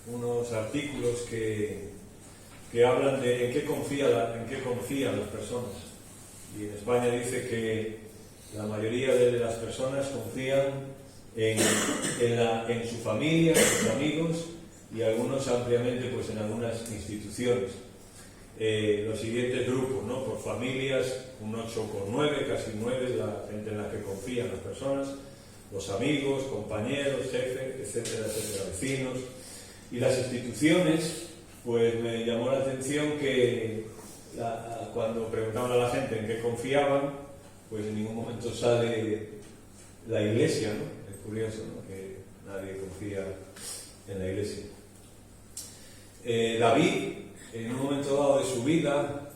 unos artículos que hablan de en qué confían las personas. Y en España dice que la mayoría de las personas confían en su familia, en sus amigos y algunos ampliamente pues en algunas instituciones. Los siguientes grupos, ¿no? Por familias, un 8,9, casi 9 es la gente en la que confían las personas, los amigos, compañeros, jefes, etcétera, etcétera, vecinos. Y las instituciones, pues me llamó la atención que cuando preguntaban a la gente en qué confiaban, pues en ningún momento sale la iglesia, ¿no? Es curioso, ¿no? Que nadie confía en la iglesia. David, en un momento dado de su vida,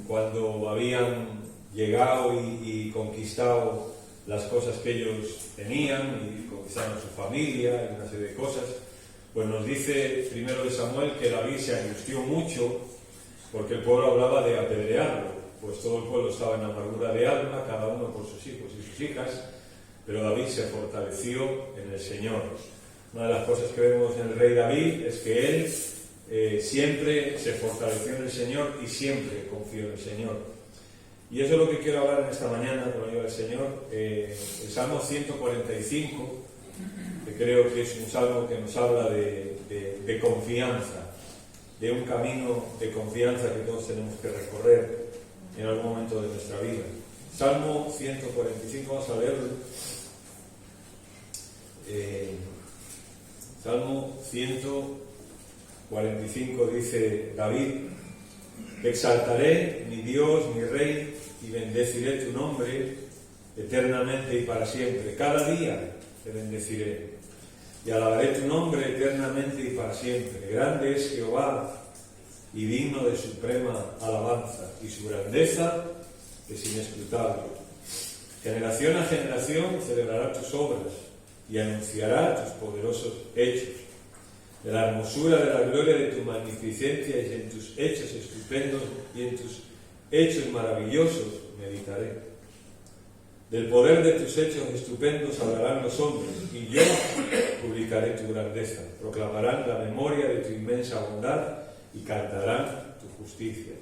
cuando habían llegado y conquistado las cosas que ellos tenían y conquistaron a su familia y una serie de cosas, pues nos dice primero de Samuel que David se angustió mucho porque el pueblo hablaba de apedrearlo, pues todo el pueblo estaba en amargura de alma, cada uno por sus hijos y sus hijas, pero David se fortaleció en el Señor. Una de las cosas que vemos en el rey David es que él siempre se fortaleció en el Señor y siempre confió en el Señor. Y eso es lo que quiero hablar en esta mañana con la ayuda del Señor. El Salmo 145, que creo que es un salmo que nos habla de confianza, de un camino de confianza que todos tenemos que recorrer en algún momento de nuestra vida. Salmo 145, vamos a leerlo. Salmo 145 dice David: exaltaré, mi Dios, mi Rey, y bendeciré tu nombre eternamente y para siempre. Cada día te bendeciré y alabaré tu nombre eternamente y para siempre. Grande es Jehová y digno de suprema alabanza, y su grandeza es inescrutable. Generación a generación celebrará tus obras y anunciará tus poderosos hechos. De la hermosura de la gloria de tu magnificencia y en tus hechos estupendos y en tus hechos maravillosos meditaré. Del poder de tus hechos estupendos hablarán los hombres, y yo publicaré tu grandeza. Proclamarán la memoria de tu inmensa bondad y cantarán tu justicia.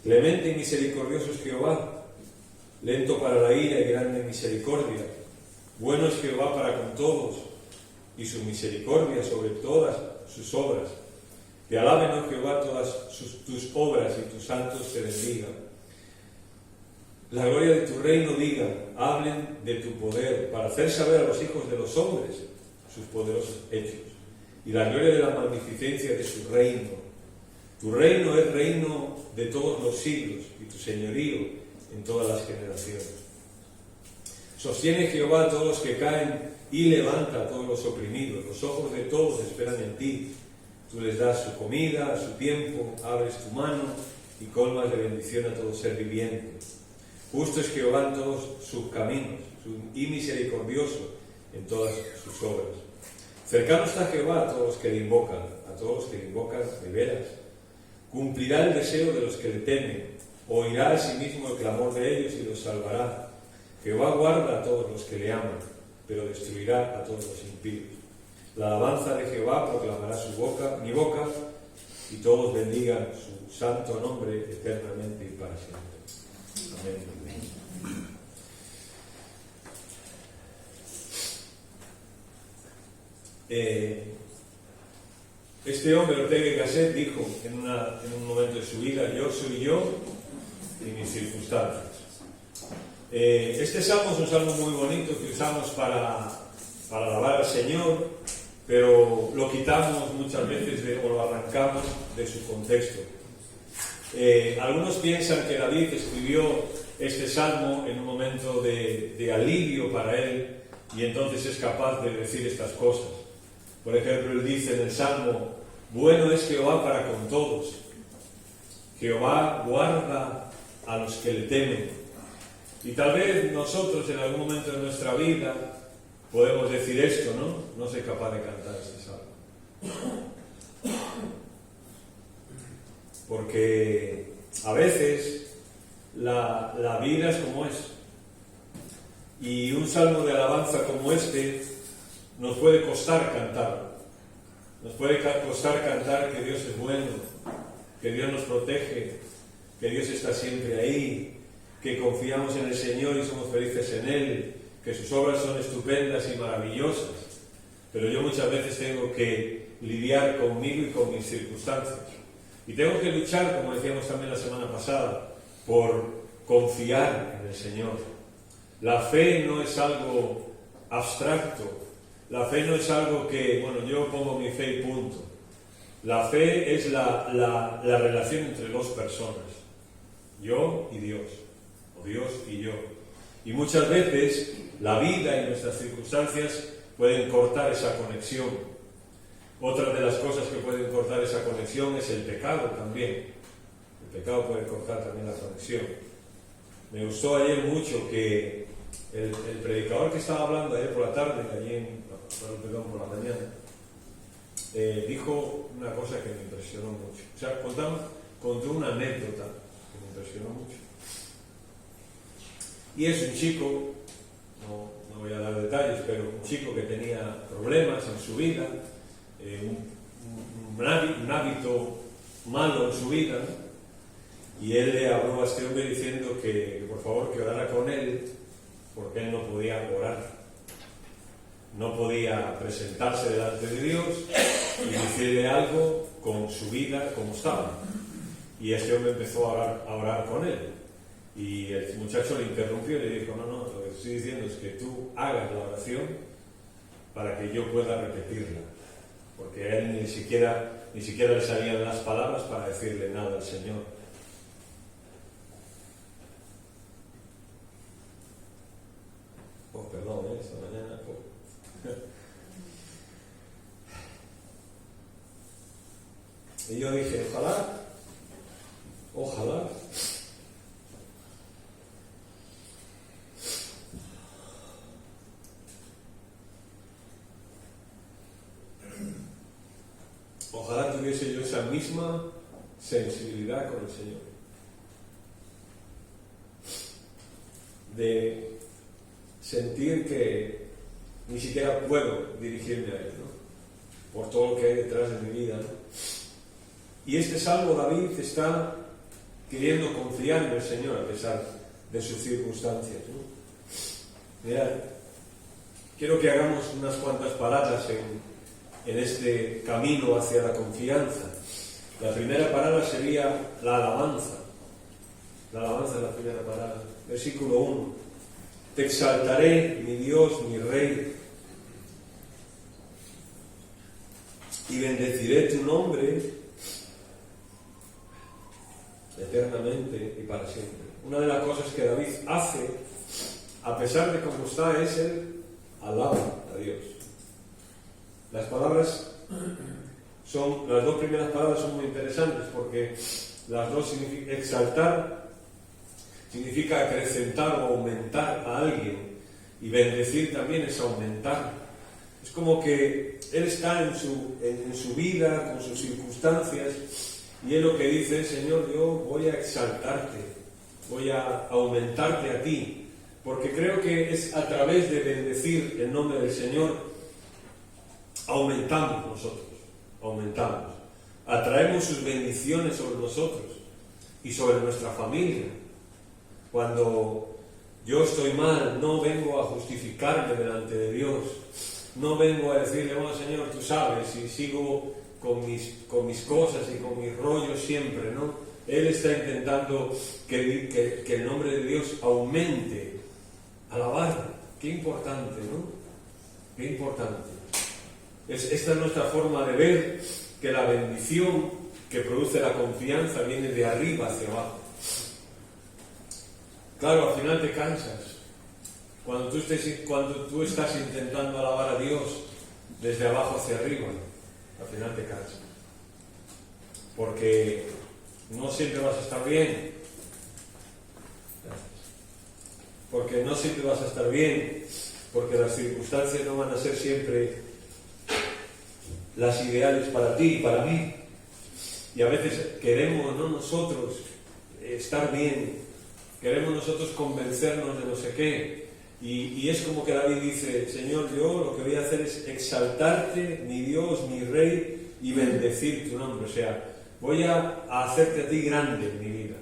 Clemente y misericordioso es Jehová, lento para la ira y grande en misericordia. Bueno es Jehová para con todos, y su misericordia sobre todas sus obras. Te alaben, oh Jehová, todas tus obras, y tus santos te bendigan. La gloria de tu reino digan, hablen de tu poder, para hacer saber a los hijos de los hombres sus poderosos hechos, y la gloria de la magnificencia de su reino. Tu reino es reino de todos los siglos, y tu señorío en todas las generaciones. Sostiene Jehová a todos los que caen y levanta a todos los oprimidos. Los ojos de todos esperan en ti. Tú les das su comida a su tiempo, abres tu mano y colmas de bendición a todo ser viviente. Justo es Jehová en todos sus caminos y misericordioso en todas sus obras. Cercano está Jehová a todos los que le invocan, de veras. Cumplirá el deseo de los que le temen, oirá a sí mismo el clamor de ellos y los salvará. Jehová guarda a todos los que le aman, pero destruirá a todos los impíos. La alabanza de Jehová proclamará mi boca, y todos bendigan su santo nombre eternamente y para siempre. Amén. Este hombre, Ortega y Gasset, dijo en un momento de su vida: yo soy yo y mis circunstancias. Este salmo es un salmo muy bonito que usamos para alabar al Señor, pero lo quitamos muchas veces o lo arrancamos de su contexto. Algunos piensan que David escribió este salmo en un momento de alivio para él y entonces es capaz de decir estas cosas. Por ejemplo, él dice en el salmo: bueno es Jehová para con todos, Jehová guarda a los que le temen. Y tal vez nosotros en algún momento de nuestra vida podemos decir esto, ¿no? No soy capaz de cantar este salmo. Porque a veces la vida es como es. Y un salmo de alabanza como este nos puede costar cantarlo. Nos puede costar cantar que Dios es bueno, que Dios nos protege, que Dios está siempre ahí, que confiamos en el Señor y somos felices en Él, que sus obras son estupendas y maravillosas. Pero yo muchas veces tengo que lidiar conmigo y con mis circunstancias. Y tengo que luchar, como decíamos también la semana pasada, por confiar en el Señor. La fe no es algo abstracto. La fe no es algo que, bueno, yo pongo mi fe y punto. La fe es la relación entre dos personas. Yo y Dios. O Dios y yo. Y muchas veces la vida y nuestras circunstancias pueden cortar esa conexión. Otra de las cosas que pueden cortar esa conexión es el pecado también. El pecado puede cortar también la conexión. Me gustó ayer mucho que el predicador que estaba hablando ayer por la tarde, por la mañana, dijo una cosa que me impresionó mucho. O sea, contó una anécdota que me impresionó mucho. Y es un chico, no voy a dar detalles, pero un chico que tenía problemas en su vida, un hábito malo en su vida, ¿no? Y él le habló a este hombre diciendo que por favor que orara con él, porque él no podía orar, no podía presentarse delante de Dios y decirle algo con su vida como estaba. Y este hombre empezó a orar con él. Y el muchacho le interrumpió y le dijo, no, lo que estoy diciendo es que tú hagas la oración para que yo pueda repetirla. Porque a él ni siquiera le salían las palabras para decirle nada al Señor. Perdón, esta mañana. Y yo dije, ojalá. Ojalá tuviese yo esa misma sensibilidad con el Señor. De sentir que ni siquiera puedo dirigirme a Él, ¿no? Por todo lo que hay detrás de mi vida, ¿no? Y este salmo David está queriendo confiar en el Señor a pesar de sus circunstancias, ¿no? Mirad, quiero que hagamos unas cuantas paradas en este camino hacia la confianza. La primera parada sería la alabanza. La alabanza es la primera parada. Versículo 1. Te exaltaré, mi Dios, mi Rey, y bendeciré tu nombre eternamente y para siempre. Una de las cosas que David hace, a pesar de cómo está, es el alaba a Dios. Las dos primeras palabras son muy interesantes porque las dos significan exaltar, significa acrecentar o aumentar a alguien, y bendecir también es aumentar. Es como que él está en su vida, con sus circunstancias, y él lo que dice es, Señor, yo voy a exaltarte, voy a aumentarte a ti, porque creo que es a través de bendecir el nombre del Señor aumentamos nosotros, atraemos sus bendiciones sobre nosotros y sobre nuestra familia. Cuando yo estoy mal, no vengo a justificarme delante de Dios, no vengo a decirle, oh Señor, tú sabes, y sigo con mis cosas y con mis rollos siempre, ¿no? Él está intentando que el nombre de Dios aumente, alabar. Qué importante, ¿no? Qué importante. Esta es nuestra forma de ver que la bendición que produce la confianza viene de arriba hacia abajo. Claro, al final te cansas. Cuando tú estás intentando alabar a Dios desde abajo hacia arriba, al final te cansas. Porque no siempre vas a estar bien. Porque no siempre vas a estar bien. Porque las circunstancias no van a ser siempre las ideales para ti y para mí. Y a veces queremos, ¿no?, nosotros estar bien. Queremos nosotros convencernos de no sé qué. Y es como que David dice, Señor, yo lo que voy a hacer es exaltarte, mi Dios, mi Rey, y bendecir tu nombre. O sea, voy a hacerte a ti grande en mi vida.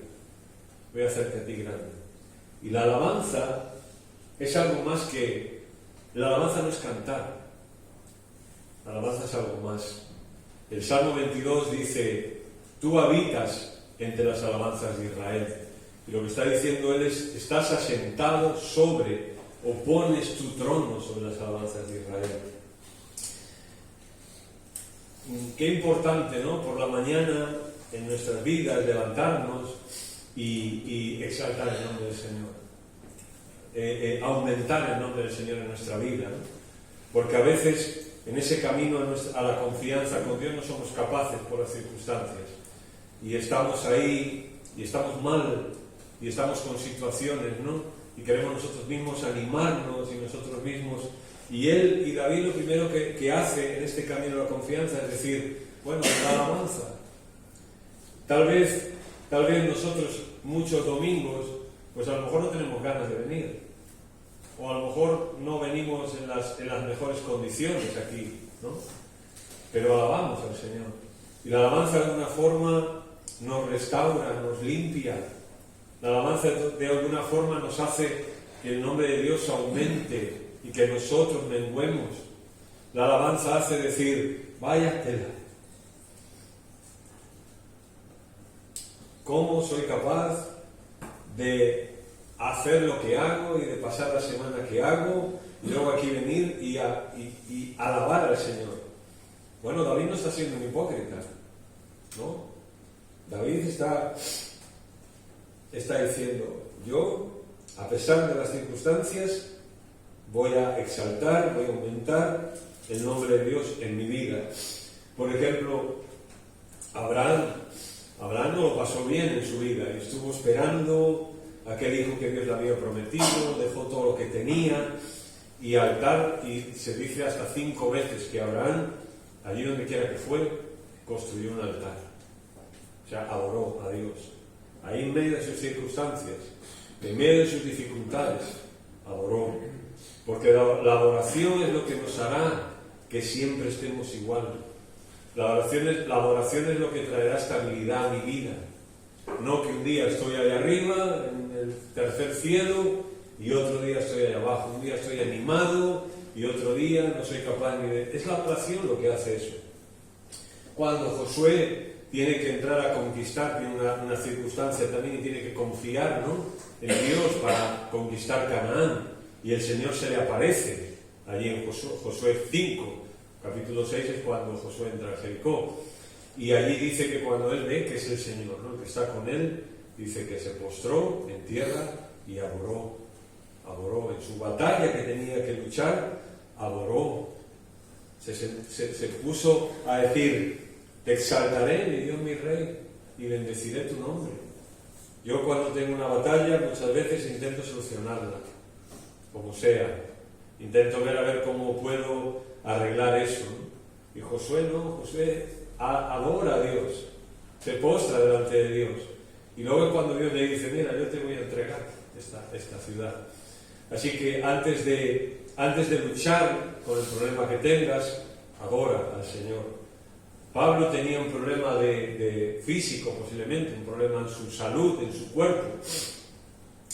Voy a hacerte a ti grande. Y la alabanza es algo más que... La alabanza no es cantar. La alabanza es algo más. El Salmo 22 dice, tú habitas entre las alabanzas de Israel. Y lo que está diciendo él es, estás asentado sobre, o pones tu trono sobre las alabanzas de Israel. Qué importante, ¿no? Por la mañana, en nuestras vidas, levantarnos y exaltar el nombre del Señor. Aumentar el nombre del Señor en nuestra vida, ¿no? Porque a veces, en ese camino a la confianza con Dios, no somos capaces por las circunstancias. Y estamos ahí, y estamos mal, y estamos con situaciones, ¿no? Y queremos nosotros mismos animarnos y nosotros mismos... Y él y David lo primero que hace en este camino a la confianza es decir, bueno, la alabanza. Tal vez nosotros muchos domingos, pues a lo mejor no tenemos ganas de venir. O a lo mejor no venimos en las mejores condiciones aquí, ¿no? Pero alabamos al Señor. Y la alabanza de alguna forma nos restaura, nos limpia. La alabanza de alguna forma nos hace que el nombre de Dios aumente y que nosotros menguemos. La alabanza hace decir, vaya tela. ¿Cómo soy capaz de hacer lo que hago y de pasar la semana que hago y luego aquí venir y alabar al Señor? Bueno, David no está siendo un hipócrita, ¿no? David está diciendo, yo, a pesar de las circunstancias, voy a exaltar, voy a aumentar el nombre de Dios en mi vida. Por ejemplo, Abraham no lo pasó bien en su vida y estuvo esperando aquel hijo que Dios le había prometido, dejó todo lo que tenía y se dice hasta 5 veces que Abraham, allí donde quiera que fue, construyó un altar. O sea, adoró a Dios. Ahí en medio de sus circunstancias, en medio de sus dificultades, adoró. Porque la adoración es lo que nos hará que siempre estemos igual. La adoración es lo que traerá estabilidad a mi vida. No que un día estoy allá arriba, en el tercer cielo, y otro día estoy allá abajo. Un día estoy animado y otro día no soy capaz ni de... Es la adoración lo que hace eso. Cuando Josué tiene que entrar a conquistar, tiene una circunstancia también y tiene que confiar, ¿no?, en Dios para conquistar Canaán. Y el Señor se le aparece allí en Josué 5, capítulo 6 es cuando Josué entra a Jericó. Y allí dice que cuando él ve que es el Señor, ¿no?, que está con él, dice que se postró en tierra y adoró en su batalla que tenía que luchar, adoró. Se puso a decir, te exaltaré, mi Dios, mi Rey, y bendeciré tu nombre. Yo cuando tengo una batalla muchas veces intento solucionarla, como sea. Intento ver a ver cómo puedo arreglar eso, ¿no? Y Josué no, Josué adora a Dios, se postra delante de Dios. Y luego cuando Dios le dice, mira, yo te voy a entregar esta ciudad. Así que antes de luchar con el problema que tengas, adora al Señor. Pablo tenía un problema de físico posiblemente, un problema en su salud, en su cuerpo.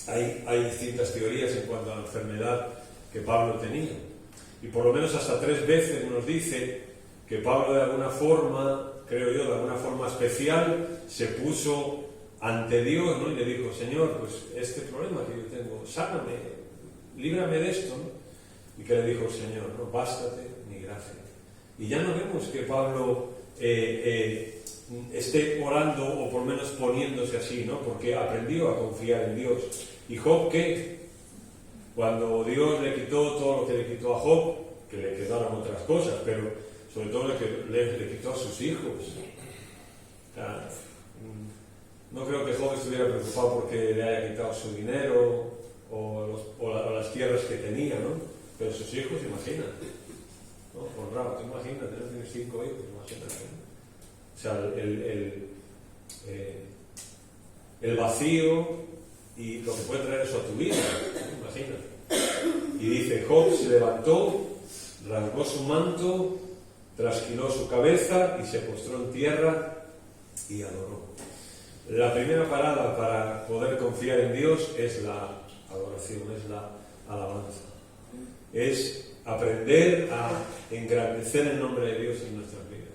Hay distintas teorías en cuanto a la enfermedad que Pablo tenía. Y por lo menos hasta 3 veces nos dice que Pablo de alguna forma, creo yo, de alguna forma especial, se puso ante Dios, ¿no?, y le dijo, Señor, pues este problema que yo tengo, sáname, líbrame de esto, ¿no? Y que le dijo el Señor, no, bástate mi gracia. Y ya no vemos que Pablo esté orando o por lo menos poniéndose así, ¿no?, porque aprendió a confiar en Dios. ¿Y Job qué? Cuando Dios le quitó todo lo que le quitó a Job, que le quedaron otras cosas, pero sobre todo le quitó a sus hijos. O sea, no creo que Job estuviera preocupado porque le haya quitado su dinero o las tierras que tenía, ¿no? Pero sus hijos, imagínate, ¿no? Honrado, te imaginas, tienes 5 hijos, imagínate, ¿no? O sea, el vacío y lo que puede traer eso a tu vida, ¿no? Imagínate. Y dice, Job se levantó, rasgó su manto, trasquiló su cabeza y se postró en tierra y adoró. La primera parada para poder confiar en Dios es la adoración, es la alabanza. Es aprender a engrandecer el nombre de Dios en nuestras vidas.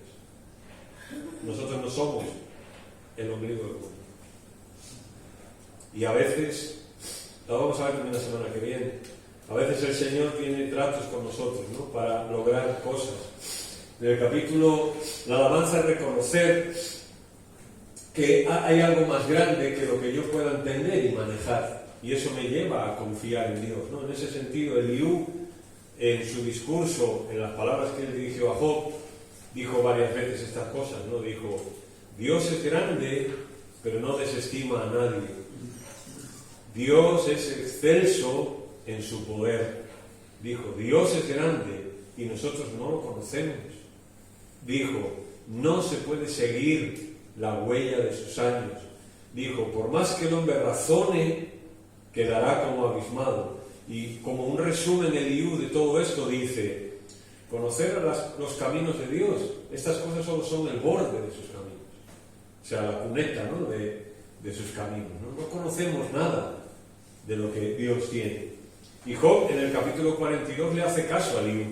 Nosotros no somos el ombligo del mundo. Y a veces, lo vamos a ver también la semana que viene, a veces el Señor tiene tratos con nosotros, ¿no?, para lograr cosas. En el capítulo, la alabanza es reconocer que hay algo más grande que lo que yo pueda entender y manejar. Y eso me lleva a confiar en Dios, ¿no? En ese sentido, Eliú, en su discurso, en las palabras que él dirigió a Job, dijo varias veces estas cosas, ¿no? Dijo, Dios es grande, pero no desestima a nadie. Dios es excelso en su poder. Dijo, Dios es grande y nosotros no lo conocemos. Dijo, no se puede seguir la huella de sus años. Dijo, por más que el hombre razone, quedará como abismado. Y como un resumen Eliú de todo esto dice, conocer los caminos de Dios, estas cosas solo son el borde de sus caminos. O sea, la cuneta, ¿no?, de sus caminos, ¿no? No conocemos nada de lo que Dios tiene. Y Job en el capítulo 42 le hace caso a Eliú.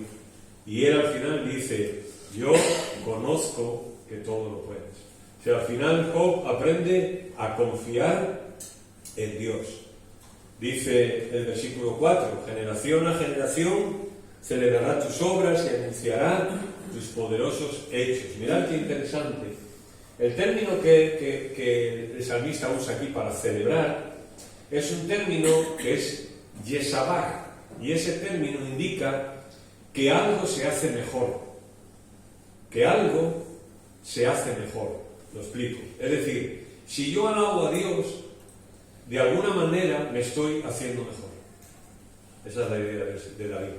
Y él al final dice, yo conozco que todo lo puedes. O sea, al final Job aprende a confiar en Dios. Dice el versículo 4, generación a generación celebrará tus obras y anunciará tus poderosos hechos. Mirad qué interesante. El término que el salmista usa aquí para celebrar es un término que es yesabach, y ese término indica que algo se hace mejor. Que algo se hace mejor. Lo explico. Es decir, si yo alabo a Dios, de alguna manera me estoy haciendo mejor. Esa es la idea de David.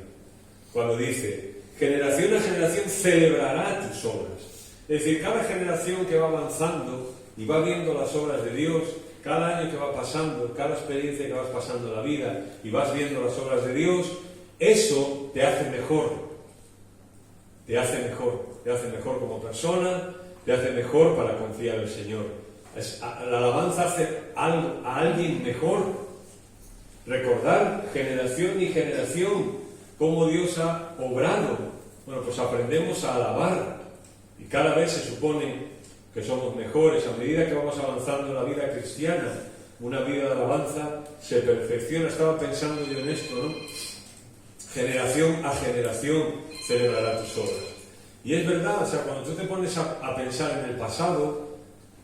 Cuando dice, generación a generación celebrará tus obras. Es decir, cada generación que va avanzando y va viendo las obras de Dios, cada año que va pasando, cada experiencia que vas pasando en la vida y vas viendo las obras de Dios, eso te hace mejor. Te hace mejor. Te hace mejor como persona, te hace mejor para confiar en el Señor. La alabanza hace a alguien mejor. Recordar generación y generación cómo Dios ha obrado. Bueno, pues aprendemos a alabar y cada vez se supone que somos mejores a medida que vamos avanzando en la vida cristiana. Una vida de alabanza se perfecciona. Estaba pensando yo en esto, ¿no? Generación a generación celebrará tus obras. Y es verdad, o sea, cuando tú te pones a pensar en el pasado,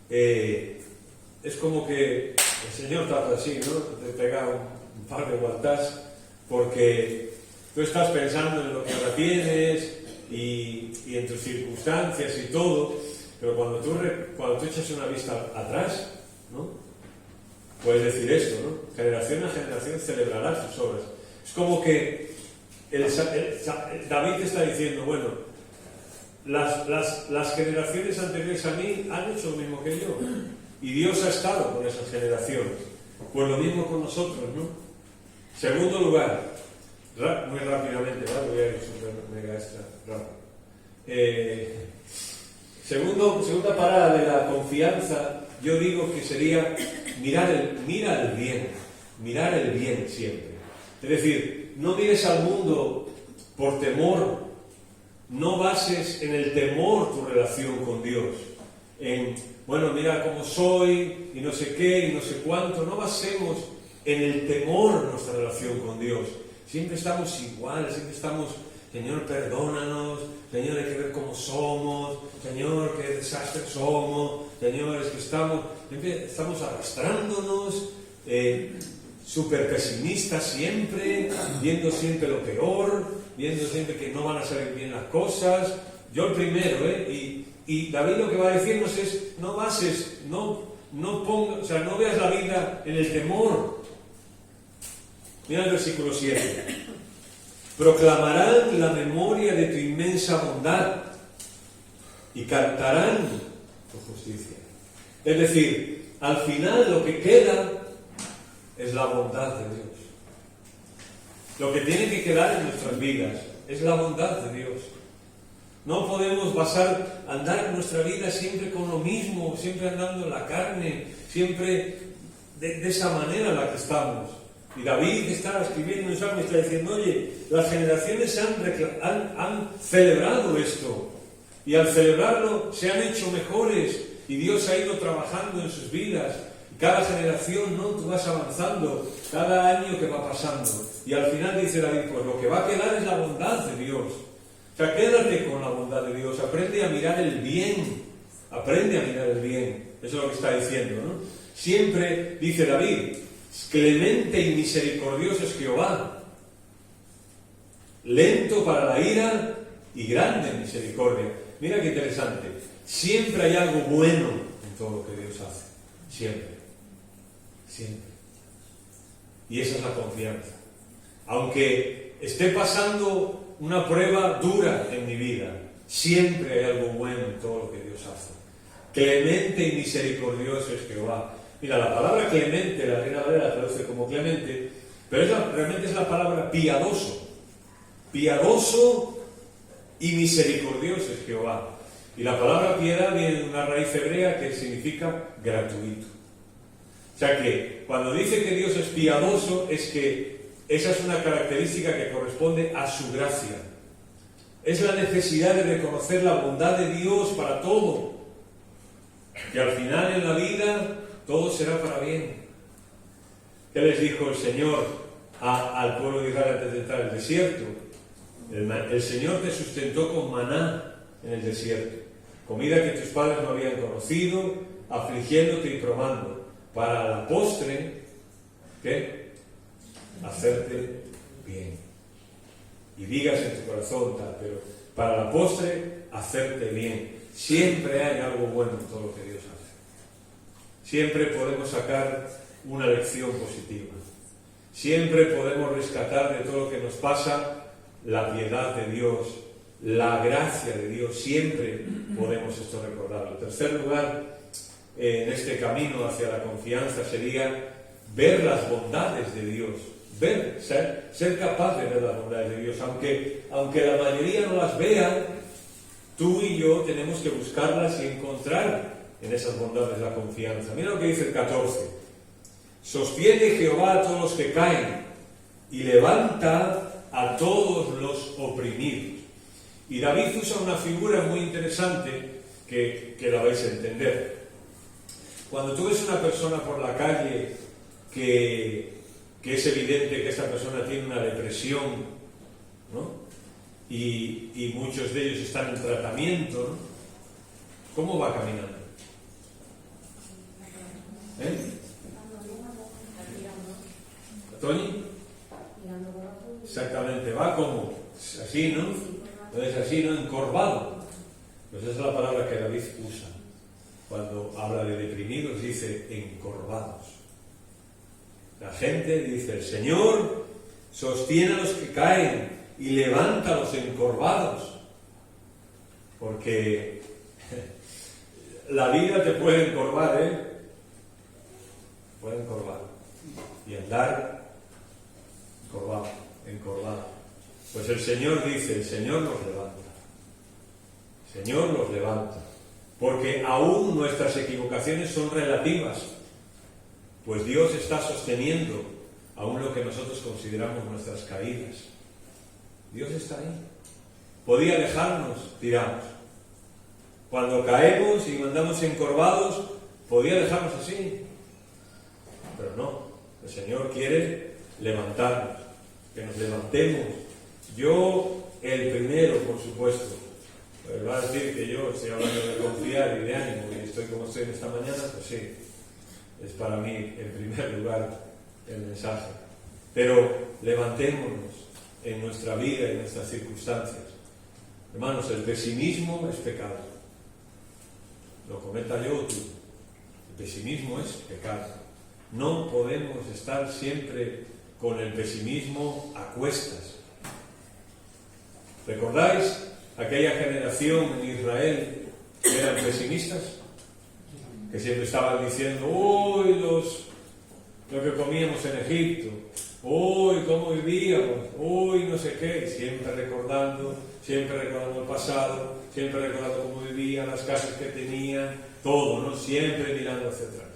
es como que el Señor trata así, ¿no? Te pega un par de guantás porque tú estás pensando en lo que ahora tienes y en tus circunstancias y todo, pero cuando tú echas una vista atrás, ¿no?, puedes decir esto, ¿no? Generación a generación celebrarás tus obras. Es como que David está diciendo, bueno, las generaciones anteriores a mí han hecho lo mismo que yo. Y Dios ha estado con esas generaciones. Pues lo mismo con nosotros, ¿no? Segundo lugar, muy rápidamente, ¿vale? Voy a ir super mega extra rápido. Segunda parada de la confianza, yo digo que sería mirar el bien. Mirar el bien siempre. Es decir, no mires al mundo por temor. No bases en el temor tu relación con Dios. Bueno, mira cómo soy, y no sé qué, y no sé cuánto. No basemos en el temor nuestra relación con Dios. Siempre estamos iguales, siempre estamos, Señor, perdónanos, Señor, hay que ver cómo somos, Señor, qué desastre somos, Señor, es que siempre estamos arrastrándonos, súper pesimistas siempre, viendo siempre lo peor, viendo siempre que no van a salir bien las cosas. Yo el primero, y David lo que va a decirnos es, no bases, no veas la vida en el temor. Mira el versículo 7. Proclamarán la memoria de tu inmensa bondad y cantarán tu justicia. Es decir, al final lo que queda es la bondad de Dios. Lo que tiene que quedar en nuestras vidas es la bondad de Dios. No podemos andar en nuestra vida siempre con lo mismo, siempre andando en la carne, siempre de esa manera en la que estamos. Y David está escribiendo un salmo y está diciendo, oye, las generaciones han celebrado esto, y al celebrarlo se han hecho mejores, y Dios ha ido trabajando en sus vidas. Y cada generación, ¿no? Tú vas avanzando, cada año que va pasando. Y al final dice David, pues lo que va a quedar es la bondad de Dios. O sea, quédate con la bondad de Dios, aprende a mirar el bien, aprende a mirar el bien. Eso es lo que está diciendo, ¿no? Siempre, dice David, clemente y misericordioso es Jehová, lento para la ira y grande en misericordia. Mira qué interesante, siempre hay algo bueno en todo lo que Dios hace, siempre, siempre. Y esa es la confianza. Aunque esté pasando una prueba dura en mi vida, siempre hay algo bueno en todo lo que Dios hace. Clemente y misericordioso es Jehová. Mira, la palabra clemente, la Reina Valera la traduce como clemente, pero realmente es la palabra piadoso. Piadoso y misericordioso es Jehová. Y la palabra piedad viene de una raíz hebrea que significa gratuito. O sea que cuando dice que Dios es piadoso, es que esa es una característica que corresponde a su gracia. Es la necesidad de reconocer la bondad de Dios para todo. Que al final en la vida todo será para bien. ¿Qué les dijo el Señor al pueblo de Israel antes de entrar al desierto? El Señor te sustentó con maná en el desierto, comida que tus padres no habían conocido, afligiéndote y probando, para la postre, ¿qué? Hacerte bien. Y digas en tu corazón tal, pero para la postre, hacerte bien. Siempre hay algo bueno en todo lo que Dios hace. Siempre podemos sacar una lección positiva. Siempre podemos rescatar de todo lo que nos pasa la piedad de Dios, la gracia de Dios. Siempre podemos esto recordarlo. En tercer lugar, en este camino hacia la confianza sería ver las bondades de Dios. Ser capaz de ver las bondades de Dios. Aunque la mayoría no las vea, tú y yo tenemos que buscarlas y encontrar en esas bondades la confianza. Mira lo que dice el 14. Sostiene Jehová a todos los que caen y levanta a todos los oprimidos. Y David usa una figura muy interesante que la vais a entender. Cuando tú ves una persona por la calle que es evidente que esta persona tiene una depresión, ¿no? Y muchos de ellos están en tratamiento, ¿no? ¿Cómo va caminando? ¿Tony? Exactamente, va como así, ¿no? Entonces así, ¿no? Encorvado. Pues esa es la palabra que David usa. Cuando habla de deprimidos dice encorvados. La gente dice, el Señor sostiene a los que caen y levanta a los encorvados. Porque la vida te puede encorvar, puede encorvar. Y andar encorvado. Pues el Señor dice, el Señor los levanta. El Señor los levanta. Porque aún nuestras equivocaciones son relativas. Pues Dios está sosteniendo aún lo que nosotros consideramos nuestras caídas. Dios está ahí. Podía dejarnos tirados. Cuando caemos y andamos encorvados, podía dejarnos así. Pero no, el Señor quiere levantarnos, que nos levantemos. Yo, el primero, por supuesto. Pues va a decir que yo estoy hablando de confiar y de ánimo y estoy como estoy en esta mañana, pues sí. Es para mí, en primer lugar, el mensaje. Pero levantémonos en nuestra vida y en nuestras circunstancias. Hermanos, el pesimismo es pecado. Lo comenta yo tú. El pesimismo es pecado. No podemos estar siempre con el pesimismo a cuestas. ¿Recordáis aquella generación en Israel que eran pesimistas? Que siempre estaban diciendo, uy, lo que comíamos en Egipto, uy, cómo vivíamos, uy, no sé qué, siempre recordando el pasado, siempre recordando cómo vivían, las casas que tenían, todo, ¿no? Siempre mirando hacia atrás.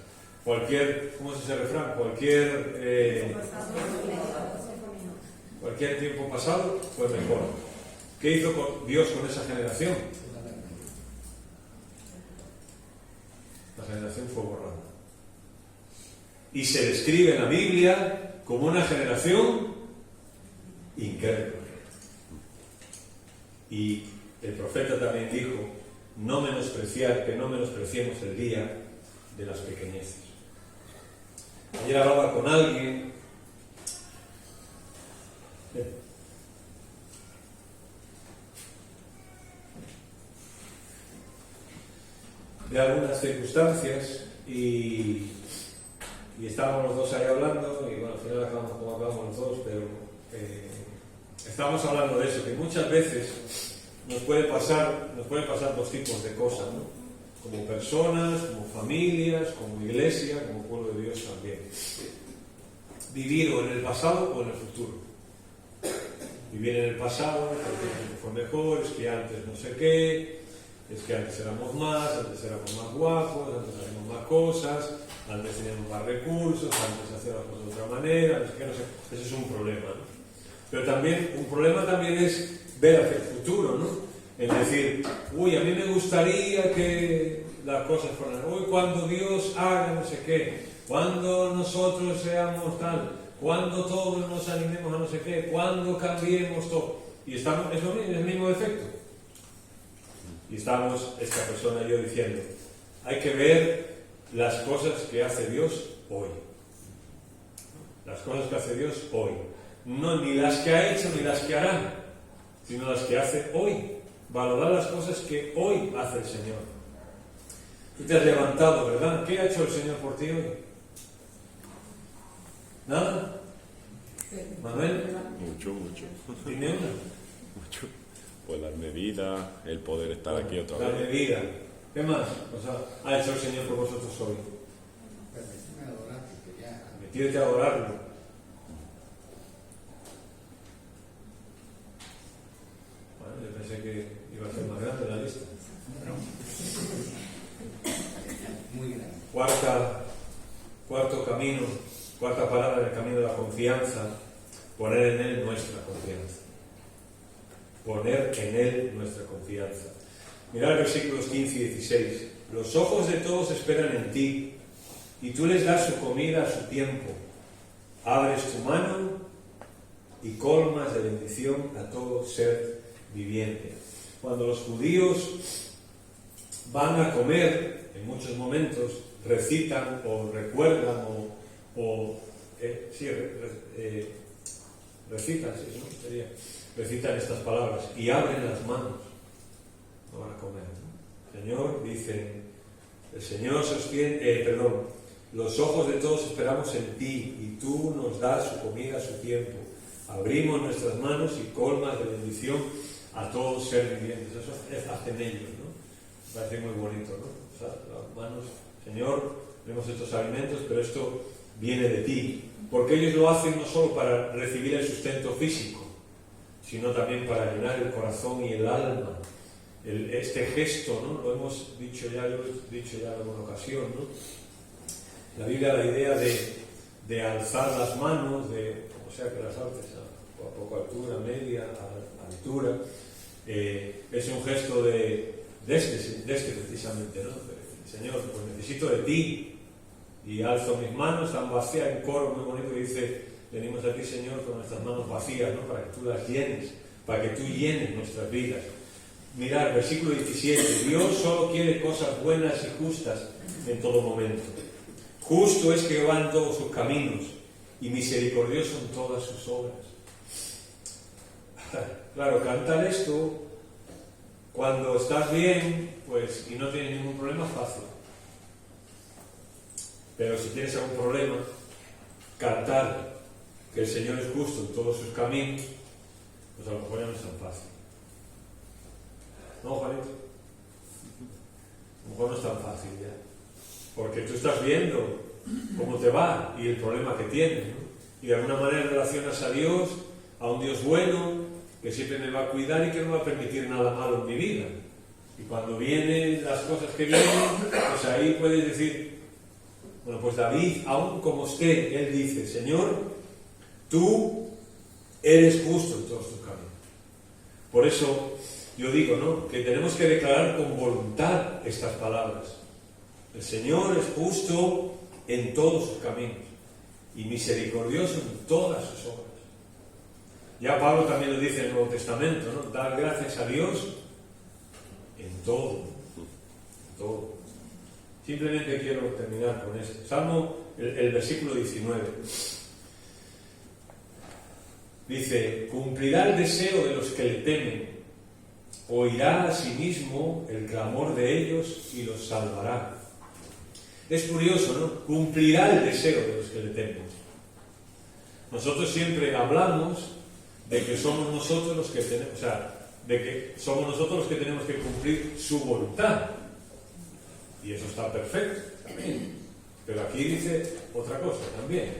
Cualquier, ¿cómo es ese refrán? Cualquier tiempo pasado fue mejor. ¿Qué hizo Dios con esa generación? La generación fue borrada. Y se describe en la Biblia como una generación incrédula. Y el profeta también dijo, que no menospreciemos el día de las pequeñeces. Ayer hablaba con alguien de algunas circunstancias y estábamos los dos ahí hablando y bueno, al final acabamos como hablamos los dos, pero estábamos hablando de eso, que muchas veces nos puede pasar dos tipos de cosas, ¿no? Como personas, como familias, como iglesia, como pueblo de Dios también. Vivir o en el pasado o en el futuro. Vivir en el pasado, porque fue mejor, es que antes no sé qué, es que antes éramos más guapos, antes hacíamos más cosas, antes teníamos más recursos, antes hacíamos de otra manera, no sé, eso es un problema, ¿no? Pero también, un problema también es ver hacia el futuro, ¿no? Es decir, uy, a mí me gustaría que las cosas fueran, uy, cuando Dios haga no sé qué, cuando nosotros seamos tal, cuando todos nos animemos a no sé qué, cuando cambiemos todo. Y estamos, es el mismo defecto. Y estamos, esta persona y yo, diciendo, hay que ver las cosas que hace Dios hoy. Las cosas que hace Dios hoy. No ni las que ha hecho ni las que hará, sino las que hace hoy. Valorar las cosas que hoy hace el Señor. Tú te has levantado, ¿verdad? ¿Qué ha hecho el Señor por ti hoy? ¿Nada? ¿Manuel? Mucho. ¿Tiene una? Mucho. Pues darme vida, el poder estar aquí otra vez. Darme vida. ¿Qué más? O sea, ha hecho el Señor por vosotros hoy. Permitirte adorarlo. Yo pensé que iba a ser más grande la lista. Muy grande. Cuarto camino, cuarta palabra en el camino de la confianza, poner en Él nuestra confianza. Poner en Él nuestra confianza. Mirad versículos 15 y 16. Los ojos de todos esperan en ti, y tú les das su comida a su tiempo. Abres tu mano y colmas de bendición a todo ser viviente. Cuando los judíos van a comer, en muchos momentos recitan o recuerdan recitan estas palabras y abren las manos, no van a comer, ¿no? Señor, dicen, el Señor sostiene, los ojos de todos esperamos en ti y tú nos das su comida a su tiempo. Abrimos nuestras manos y colmas de bendición a todos ser vivientes. Eso hacen ellos, ¿no? Me parece muy bonito, ¿no? O sea, las manos, Señor, vemos estos alimentos, pero esto viene de ti. Porque ellos lo hacen no solo para recibir el sustento físico, sino también para llenar el corazón y el alma. Este gesto, ¿no? Lo hemos dicho ya, yo lo he dicho ya en alguna ocasión, ¿no? La Biblia, la idea de alzar las manos, o sea que las alces a poca altura, media, a altura, es un gesto de este precisamente, ¿no? Señor, pues necesito de ti, y alzo mis manos, tan vacías, en coro muy bonito que dice, venimos a ti, Señor, con nuestras manos vacías, ¿no? Para que tú las llenes, para que tú llenes nuestras vidas. Mirad, versículo 17, Dios solo quiere cosas buenas y justas en todo momento. Justo es Jehová en todos sus caminos, y misericordioso en todas sus obras. Claro, cantar esto cuando estás bien, pues, y no tienes ningún problema, es fácil. Pero si tienes algún problema, cantar que el Señor es justo en todos sus caminos, pues a lo mejor ya no es tan fácil. ¿No, Juanito? A lo mejor no es tan fácil ya. Porque tú estás viendo cómo te va y el problema que tienes, ¿no? Y de alguna manera relacionas a Dios, a un Dios bueno, que siempre me va a cuidar y que no va a permitir nada malo en mi vida. Y cuando vienen las cosas que vienen, pues ahí puedes decir, bueno, pues David, aún como esté, él dice, Señor, tú eres justo en todos tus caminos. Por eso yo digo, ¿no?, que tenemos que declarar con voluntad estas palabras. El Señor es justo en todos sus caminos y misericordioso en todas sus obras. Ya Pablo también lo dice en el Nuevo Testamento, ¿no? Dar gracias a Dios en todo. En todo. Simplemente quiero terminar con esto. Salmo, el versículo 19. Dice, cumplirá el deseo de los que le temen, oirá a sí mismo el clamor de ellos y los salvará. Es curioso, ¿no? Cumplirá el deseo de los que le temen. Nosotros siempre hablamos de que somos nosotros los que tenemos, o sea, de que somos nosotros los que tenemos que cumplir su voluntad. Y eso está perfecto también. Pero aquí dice otra cosa también.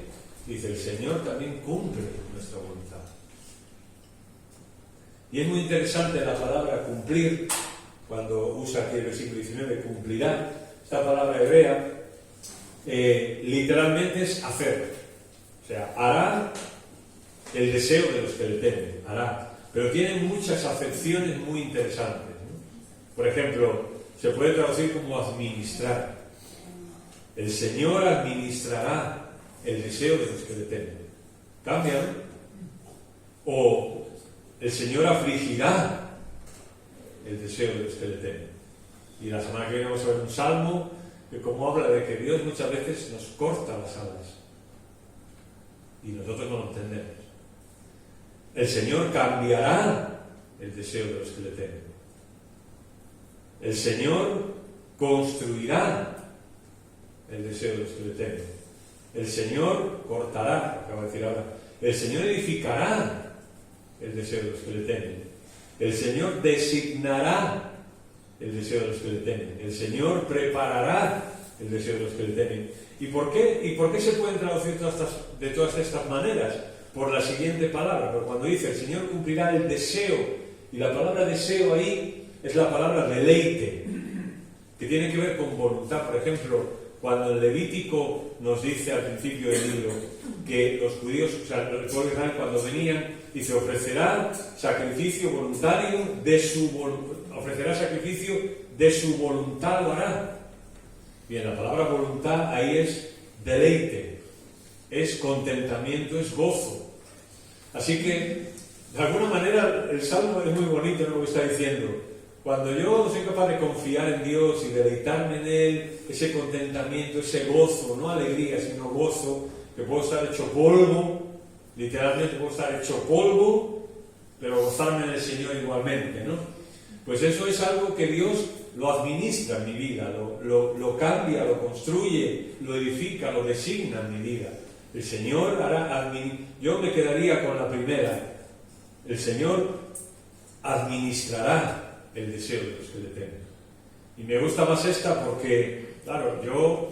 Dice, el Señor también cumple nuestra voluntad. Y es muy interesante la palabra cumplir, cuando usa aquí el versículo 19, cumplirá. Esta palabra hebrea literalmente es hacer. O sea, hará el deseo de los que le temen, hará. Pero tiene muchas acepciones muy interesantes, ¿no? Por ejemplo, se puede traducir como administrar. El Señor administrará el deseo de los que le temen. Cambia, ¿no? O el Señor afligirá el deseo de los que le temen. Y la semana que viene vamos a ver un salmo que como habla de que Dios muchas veces nos corta las alas y nosotros no lo entendemos. El Señor cambiará el deseo de los que le temen. El Señor construirá el deseo de los que le temen. El Señor cortará, acabo de decir ahora, el Señor edificará el deseo de los que le temen. El Señor designará el deseo de los que le temen. El Señor preparará el deseo de los que le temen. ¿Y por qué se pueden traducir de todas estas maneras? Por la siguiente palabra. Pero cuando dice el Señor cumplirá el deseo, y la palabra deseo ahí es la palabra deleite, que tiene que ver con voluntad. Por ejemplo, cuando el Levítico nos dice al principio del libro que los judíos, o sea, el pueblo de Israel cuando venían, dice, ofrecerá sacrificio voluntario de su voluntad lo hará. Bien, la palabra voluntad ahí es deleite, es contentamiento, es gozo. Así que, de alguna manera, el Salmo es muy bonito lo que está diciendo. Cuando yo soy capaz de confiar en Dios y deleitarme en Él, ese contentamiento, ese gozo, no alegría, sino gozo, que puedo estar hecho polvo, literalmente puedo estar hecho polvo, pero gozarme en el Señor igualmente, ¿no? Pues eso es algo que Dios lo administra en mi vida, lo cambia, lo construye, lo edifica, lo designa en mi vida. El Señor hará, yo me quedaría con la primera, el Señor administrará el deseo de los que le temen. Y me gusta más esta porque, claro, yo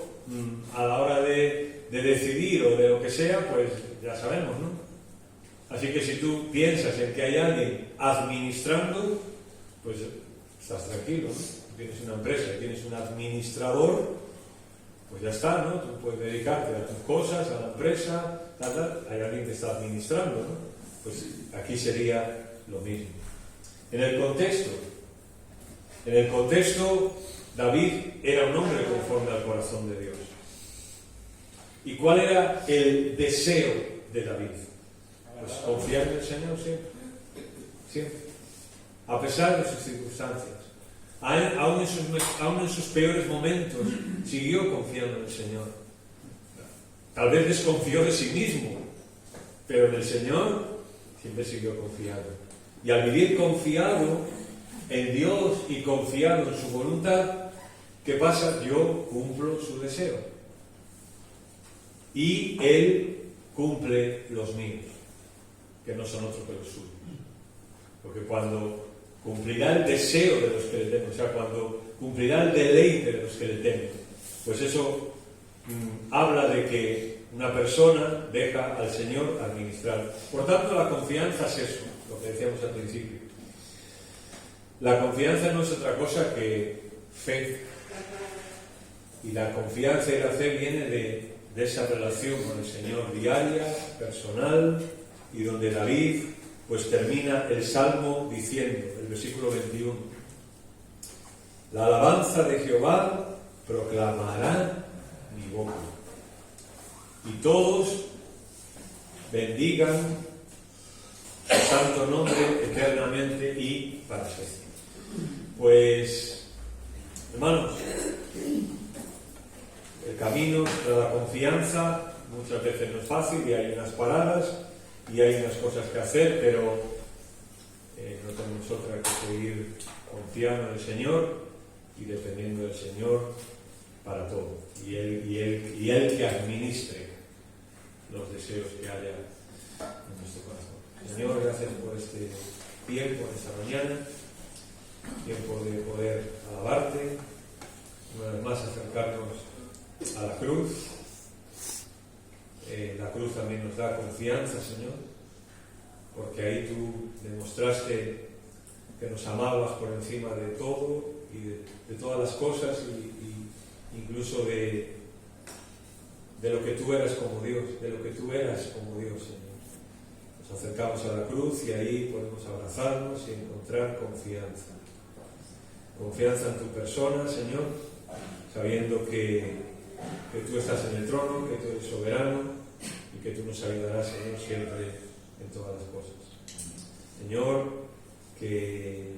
a la hora de decidir o de lo que sea, pues ya sabemos, ¿no? Así que si tú piensas en que hay alguien administrando, pues estás tranquilo, ¿no? Tienes una empresa y tienes un administrador, pues ya está, ¿no? Tú puedes dedicarte a tus cosas, a la empresa, hay alguien que está administrando, ¿no? Pues aquí sería lo mismo. En el contexto, David era un hombre conforme al corazón de Dios. ¿Y cuál era el deseo de David? Pues confiar en el Señor siempre. Siempre. A pesar de sus circunstancias. Aún en sus peores momentos, siguió confiando en el Señor. Tal vez desconfió de sí mismo, pero en el Señor siempre siguió confiado. Y al vivir confiado en Dios y confiado en su voluntad, ¿qué pasa? Yo cumplo su deseo. Y Él cumple los míos, que no son otros que los suyos. Porque cuando cumplirá el deseo de los que le temen, o sea, cuando cumplirá el deleite de los que le temen, pues eso habla de que una persona deja al Señor administrar. Por tanto, la confianza es eso, lo que decíamos al principio. La confianza no es otra cosa que fe. Y la confianza y la fe viene de esa relación con el Señor diaria, personal, y donde David pues termina el Salmo diciendo, el versículo 21, la alabanza de Jehová proclamará mi boca, y todos bendigan su santo nombre eternamente y para siempre. Pues, hermanos, el camino de la confianza muchas veces no es fácil y hay unas paradas y hay unas cosas que hacer, pero no tenemos otra que seguir confiando en el Señor y dependiendo del Señor para todo. Y Él que administre los deseos que haya en nuestro corazón. Señor, gracias por este tiempo, esta mañana, tiempo de poder alabarte, una vez más acercarnos a la cruz. La cruz también nos da confianza, Señor, porque ahí tú demostraste que nos amabas por encima de todo y de todas las cosas y incluso de lo que tú eras como Dios, Señor. Nos acercamos a la cruz y ahí podemos abrazarnos y encontrar confianza. Confianza en tu persona, Señor, sabiendo que tú estás en el trono, que tú eres soberano y que tú nos ayudarás, Señor, siempre en todas las cosas. Señor, que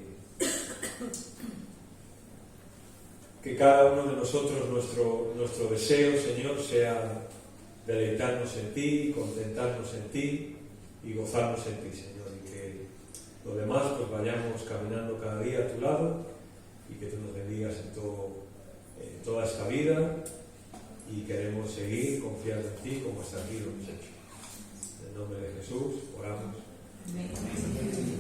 cada uno de nosotros, nuestro deseo, Señor, sea deleitarnos en ti, contentarnos en ti y gozarnos en ti, Señor, y que lo demás pues vayamos caminando cada día a tu lado y que tú nos bendigas en toda esta vida. Y queremos seguir confiando en ti como hasta aquí lo hemos hecho. En el nombre de Jesús, oramos. Amén.